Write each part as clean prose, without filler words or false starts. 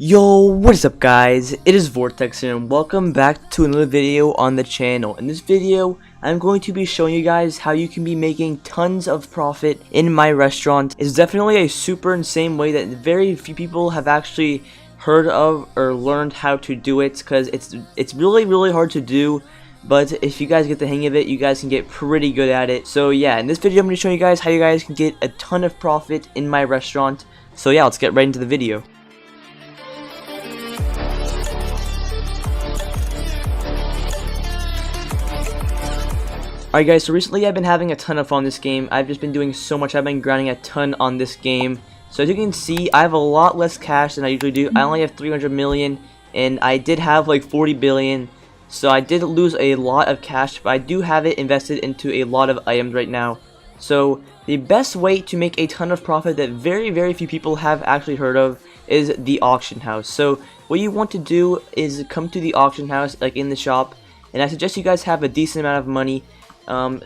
Yo, what is up guys? It is Vortex here and welcome back to another video on the channel. In this video, I'm going to be showing you guys how you can be making tons of profit in my restaurant. It's definitely a super insane way that very few people have actually heard of or learned how to do it, because it's really hard to do. But if you guys get the hang of it, you guys can get pretty good at it. So yeah, in this video I'm going to show you guys how you guys can get a ton of profit in my restaurant. So yeah, let's get right into the video. Alright guys, so recently I've been having a ton of fun on this game. I've just been doing so much. I've been grinding a ton on this game. So as you can see, I have a lot less cash than I usually do. I only have 300 million and I did have like 40 billion. So I did lose a lot of cash, but I do have it invested into a lot of items right now. So the best way to make a ton of profit that very few people have actually heard of is the auction house. So what you want to do is come to the auction house, like in the shop, and I suggest you guys have a decent amount of money.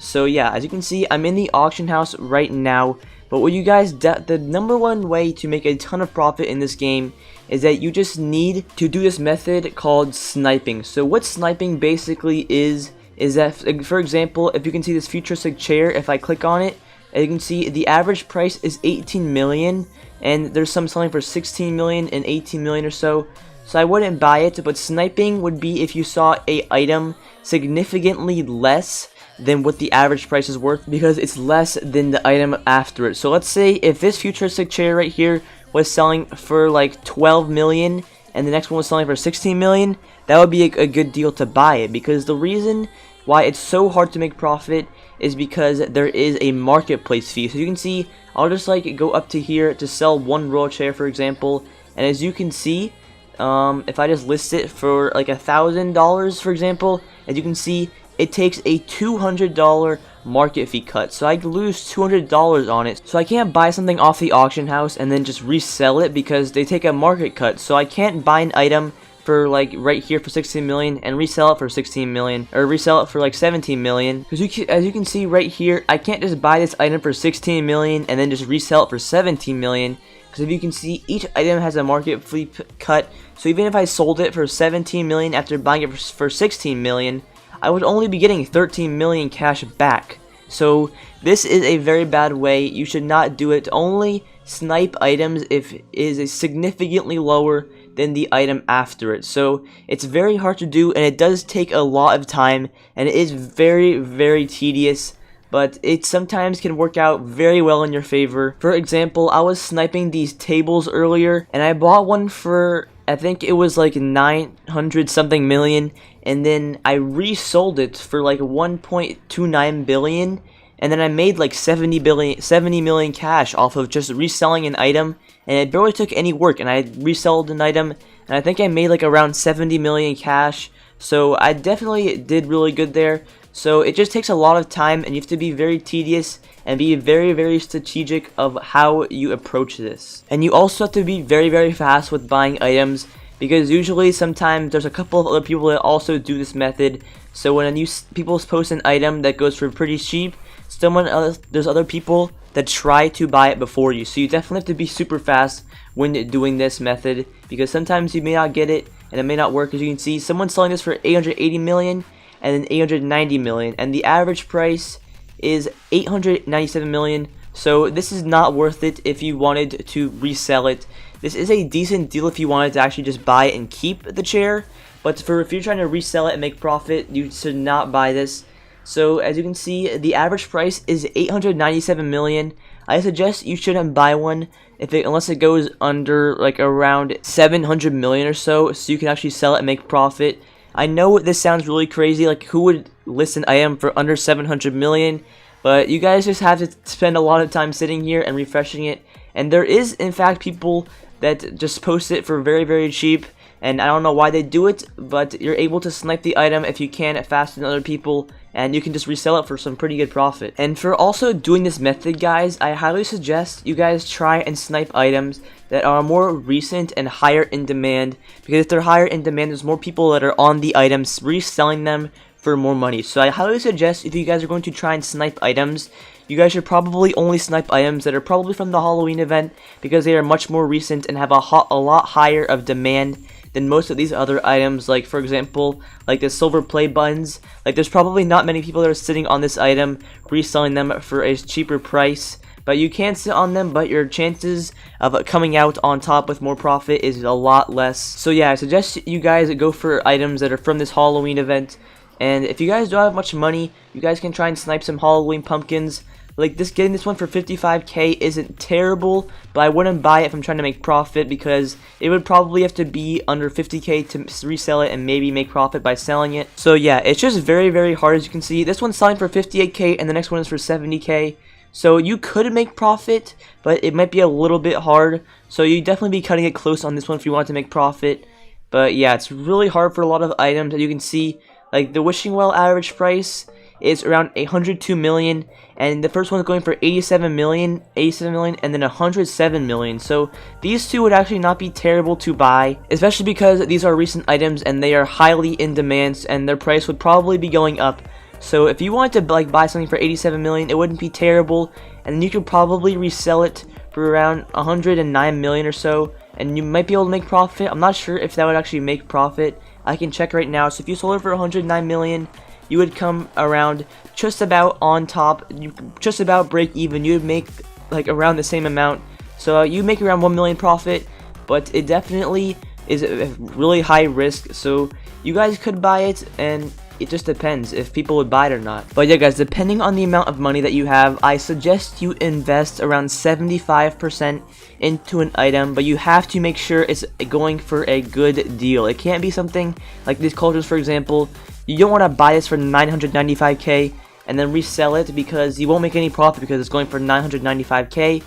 So yeah, as you can see, I'm in the auction house right now. But what you guys, the number one way to make a ton of profit in this game is that you just need to do this method called sniping. So what sniping basically is that, for example, if you can see this futuristic chair, if I click on it, as you can see, the average price is 18 million, and there's some selling for 16 million and 18 million or so. So I wouldn't buy it, but sniping would be if you saw a item significantly less than what the average price is worth, because it's less than the item after it. So let's say if this futuristic chair right here was selling for like 12 million and the next one was selling for 16 million, that would be a good deal to buy it, because the reason why it's so hard to make profit is because there is a marketplace fee. So you can see, I'll just like go up to here to sell one royal chair, for example, and as you can see, if I just list it for like $1,000, for example, as you can see, it takes a $200 market fee cut. So I lose $200 on it. So I can't buy something off the auction house and then just resell it because they take a market cut. So I can't buy an item for like right here for 16 million and resell it for 16 million, or resell it for like 17 million, because as you can see right here, I can't just buy this item for 16 million and then just resell it for 17 million, because if you can see, each item has a market fee cut. So even if I sold it for 17 million after buying it for 16 million, I would only be getting 13 million cash back. So this is a very bad way. You should not do it. Only snipe items if it is significantly lower than the item after it. So it's very hard to do, and it does take a lot of time, and it is very tedious, but it sometimes can work out very well in your favor. For example, I was sniping these tables earlier, and I bought one for, I think it was like 900 something million, and then I resold it for like 1.29 billion, and then I made like 70 million cash off of just reselling an item, and it barely took any work, and I resold an item, and I think I made like around 70 million cash. So I definitely did really good there. So it just takes a lot of time, and you have to be very tedious and be very strategic of how you approach this. And you also have to be very fast with buying items, because usually sometimes there's a couple of other people that also do this method. So when people post an item that goes for pretty cheap, there's other people that try to buy it before you. So you definitely have to be super fast when doing this method, because sometimes you may not get it and it may not work. As you can see, someone's selling this for 880 million and then 890 million, and the average price is 897 million. So this is not worth it if you wanted to resell it. This is a decent deal if you wanted to actually just buy it and keep the chair, but if you're trying to resell it and make profit, you should not buy this. So as you can see, the average price is 897 million. I suggest you shouldn't buy one unless it goes under like around 700 million or so you can actually sell it and make profit. I know this sounds really crazy, like who would list an item for under 700 million, but you guys just have to spend a lot of time sitting here and refreshing it. And there is in fact people that just post it for very cheap, and I don't know why they do it, but you're able to snipe the item if you can faster than other people, and you can just resell it for some pretty good profit. And for also doing this method, guys, I highly suggest you guys try and snipe items that are more recent and higher in demand, because if they're higher in demand, there's more people that are on the items reselling them for more money. So I highly suggest, if you guys are going to try and snipe items, you guys should probably only snipe items that are probably from the Halloween event, because they are much more recent and have a lot higher of demand than most of these other items. Like, for example, like the silver play buttons. Like, there's probably not many people that are sitting on this item reselling them for a cheaper price, but you can sit on them, but your chances of coming out on top with more profit is a lot less. So yeah, I suggest you guys go for items that are from this Halloween event. And if you guys don't have much money, you guys can try and snipe some Halloween pumpkins. Like, getting this one for 55k isn't terrible, but I wouldn't buy it if I'm trying to make profit, because it would probably have to be under 50k to resell it and maybe make profit by selling it. So yeah, it's just very, very hard. As you can see, this one's selling for 58k and the next one is for 70k. So you could make profit, but it might be a little bit hard. So you definitely be cutting it close on this one if you want to make profit. But yeah, it's really hard for a lot of items. As you can see, like the wishing well average price is around 102 million, and the first one's going for 87 million, and then 107 million. So these two would actually not be terrible to buy, especially because these are recent items and they are highly in demand, and their price would probably be going up. So if you wanted to like buy something for 87 million, it wouldn't be terrible, and you could probably resell it for around 109 million or so, and you might be able to make profit. I'm not sure if that would actually make profit. I can check right now. So if you sold it for 109 million, you would come around just about on top. You just about break even. You would make like around the same amount. So you make around 1 million profit, but it definitely is a really high risk. So you guys could buy it, and it just depends if people would buy it or not. But yeah, guys, depending on the amount of money that you have, I suggest you invest around 75% into an item, but you have to make sure it's going for a good deal. It can't be something like these cultures, for example. You don't want to buy this for 995k and then resell it, because you won't make any profit because it's going for 995k.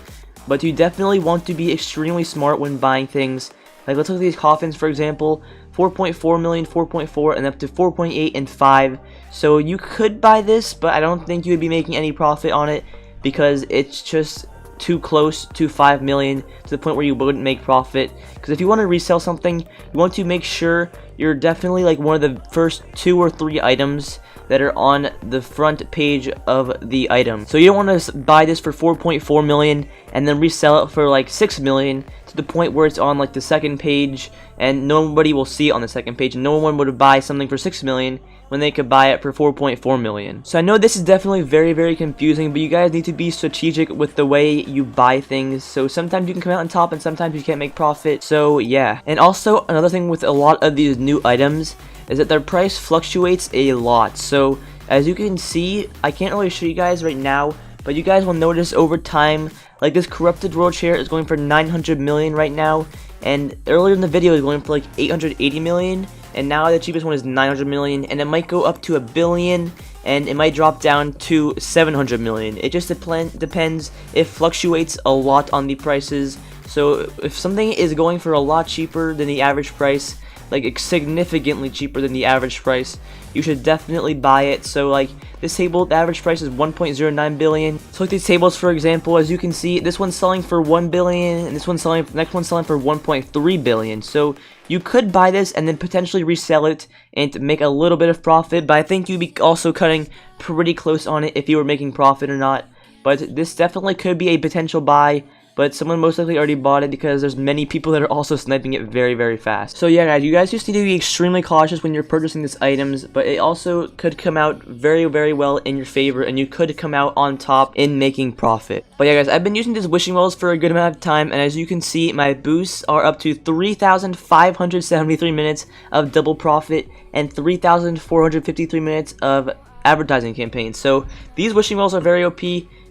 But you definitely want to be extremely smart when buying things. Like, let's look at these coffins, for example. 4.4 million, 4.4, and up to 4.8 and 5. So you could buy this, but I don't think you would be making any profit on it, because it's just too close to 5 million to the point where you wouldn't make profit. Because if you want to resell something, you want to make sure you're definitely like one of the first 2 or 3 items that are on the front page of the item. So you don't want to buy this for 4.4 million and then resell it for like 6 million to the point where it's on like the second page and nobody will see it on the second page, and no one would buy something for 6 million when they could buy it for 4.4 million. So I know this is definitely very, very confusing, but you guys need to be strategic with the way you buy things. So sometimes you can come out on top and sometimes you can't make profit. So yeah. And also another thing with a lot of these new items is that their price fluctuates a lot. So as you can see, I can't really show you guys right now, but you guys will notice over time, like this corrupted royal chair is going for 900 million right now, and earlier in the video it was going for like 880 million, and now the cheapest one is 900 million, and it might go up to 1 billion, and it might drop down to 700 million. It just depends. It fluctuates a lot on the prices. So if something is going for a lot cheaper than the average price, like significantly cheaper than the average price, you should definitely buy it. So like this table, the average price is 1.09 billion. So like these tables, for example, as you can see, this one's selling for 1 billion, and this one's selling, next one's selling for 1.3 billion. So you could buy this and then potentially resell it and make a little bit of profit, but I think you'd be also cutting pretty close on it if you were making profit or not. But this definitely could be a potential buy, but someone most likely already bought it because there's many people that are also sniping it very, very fast. So yeah, guys, you guys just need to be extremely cautious when you're purchasing these items, but it also could come out very, very well in your favor, and you could come out on top in making profit. But yeah, guys, I've been using these wishing wells for a good amount of time, and as you can see, my boosts are up to 3,573 minutes of double profit and 3,453 minutes of advertising campaigns. So these wishing wells are very OP,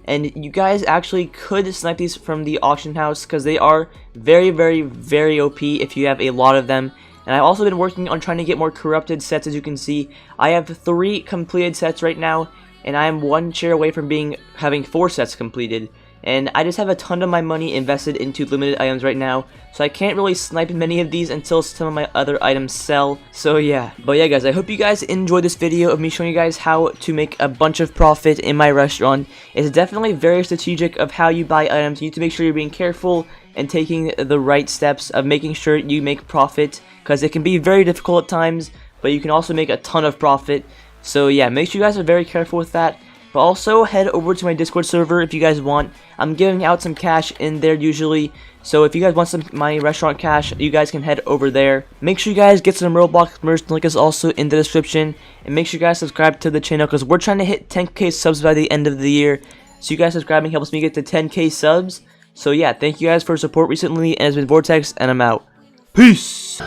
and you guys actually could snipe these from the auction house because they are very, very, very OP if you have a lot of them. And I've also been working on trying to get more corrupted sets. As you can see, I have 3 completed sets right now, and I am 1 chair away from having 4 sets completed. And I just have a ton of my money invested into limited items right now, so I can't really snipe many of these until some of my other items sell. So yeah. But yeah, guys, I hope you guys enjoyed this video of me showing you guys how to make a bunch of profit in my restaurant. It's definitely very strategic of how you buy items. You need to make sure you're being careful and taking the right steps of making sure you make profit, because it can be very difficult at times, but you can also make a ton of profit. So yeah, make sure you guys are very careful with that. But also head over to my Discord server if you guys want. I'm giving out some cash in there usually. So if you guys want some my restaurant cash, you guys can head over there. Make sure you guys get some Roblox merch. The link is also in the description. And make sure you guys subscribe to the channel because we're trying to hit 10k subs by the end of the year. So you guys subscribing helps me get to 10k subs. So yeah, thank you guys for support recently. And it's been Vortex, and I'm out. Peace!